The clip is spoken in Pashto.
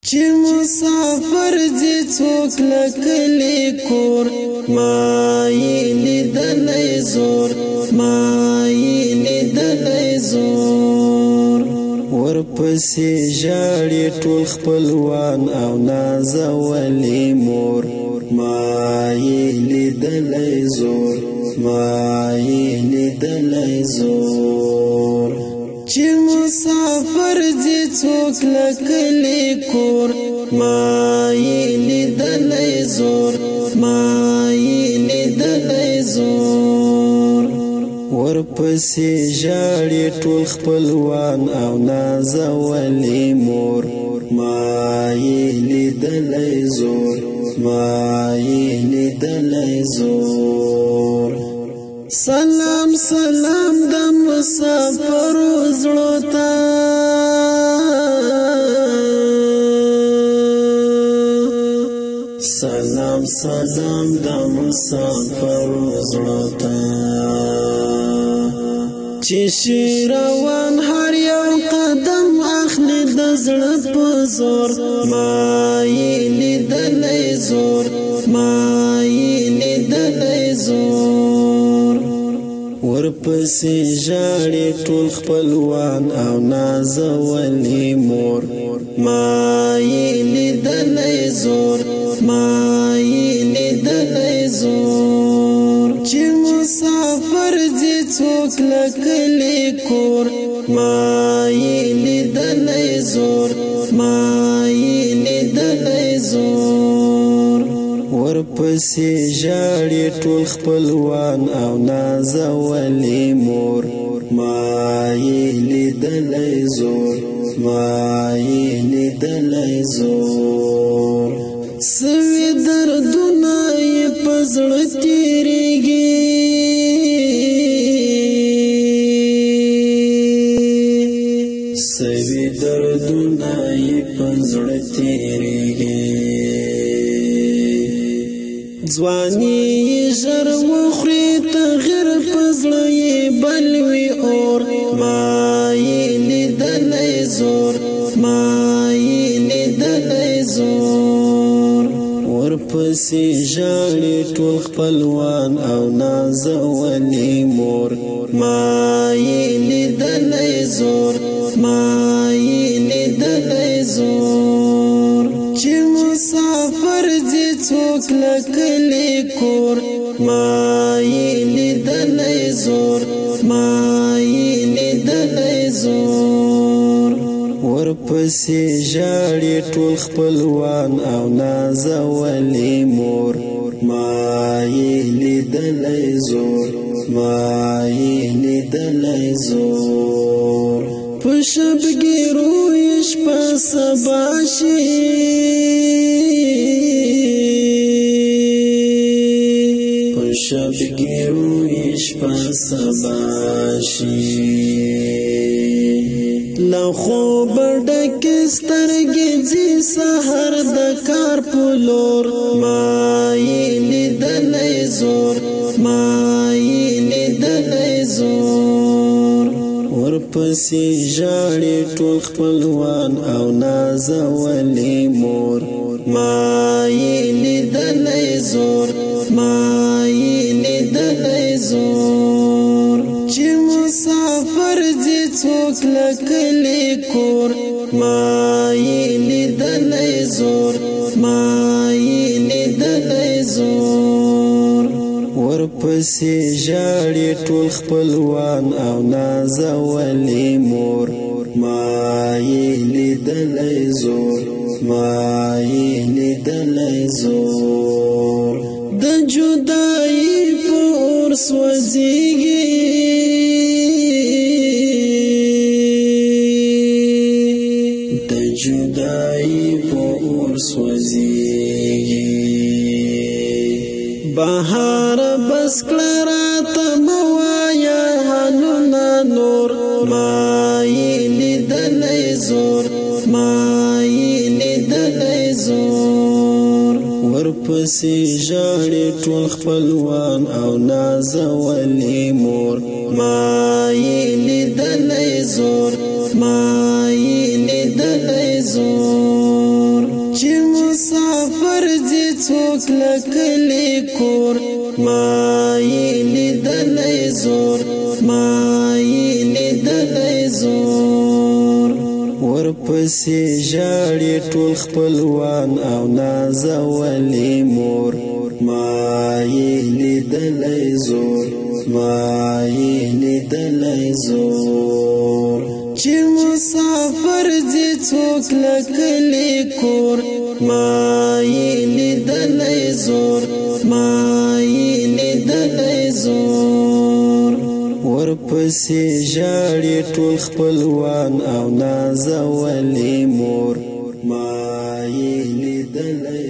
چې مسافر دې څوک لکلی کور ما یې لیدلی زور ما یې لیدلی زور ورپسې ژاړي ټول خپلوان او نازولې مور ما یې لیدلی زور ما یې لیدلی زور چې مسافر دې څوک لکلی کور ما یې لیدلی زور ما یې لیدلی زور ورپسې ژاړي ټول خپلوان او نازولې مور ما یې لیدلی زور ما یې لیدلی زور سلام سلام د مسافرو زړو ته سلام سلام د مسافرو زړو ته چې شي روان هر یو قدم اخلي د زړه په زور ما یې لیدلی زور ما یې لیدلی زور ورپسې ژاړي ټول خپلوان او نازولې مور ما یې لیدلی زور ما یې لیدلی زور چې مسافر دې څوک لکلی کور ما یې لیدلی زور ما یې لیدلی زور ورپسې ژاړي ټول خپلوان او نازولې مور ما یې لیدلی زور ما یې لیدلی زور سوي دردونه یې په زړه تېرېږي سوي دردونه یې په زړه تېرېږي ځواني یې ژر وخوري تغیر په زړه یې بل وي اور ما یې لیدلی زور ما یې لیدلی زور ورپسې ژاړي ټول خپلوان او نازولې مور ما یې لیدلی زور ما یې لیدلی زور چې مسافر دې څوک لکلی کور ما یې لیدلی زور ما یې لیدلی زور ورپسې ژاړي ټول خپلوان او نازولې مور ما یې لیدلی زور ما یې لیدلی زور په شبګیرو یې شپه سبا شي په شبګیرو یې شپه سبا شي له خوبه ډکې سترګې ځي سحر د کار په لور ما یې لیدلی زور ما یې لیدلی زور ورپسې ژاړي ټول خپلوان او نازولې مور ما یې لیدلی زور ما یې لیدلی زور چې مسافر دې څوک لکلی کور ما یې لیدلی زور ما یې لیدلی زور ورپسې ژاړي ټول خپلوان او نازولې مور ما یې لیدلی زور ما یې لیدلی زور د جدایي په اور سوځېږي د جدایي په اور سوځېږي بهار بس کړه راته مه وایه حالونه نور ما یې لیدلی زور ما یې لیدلی زور ورپسې ژاړي ټول خپلوان او نازولې مور ما یې لیدلی زور ما یې لیدلی زور چې مسافر دې څوک لکلی کور ما یې لیدلی زور ما یې لیدلی زور ورپسې ژاړي ټول خپلوان او نازولې مور ما یې لیدلی زور ما یې لیدلی زور چې مسافر دې څوک لکلی کور ما یې لیدلی زور ما یې لیدلی زور ورپسې ژاړي ټول خپلوان او نازولې مور ما یې لیدلی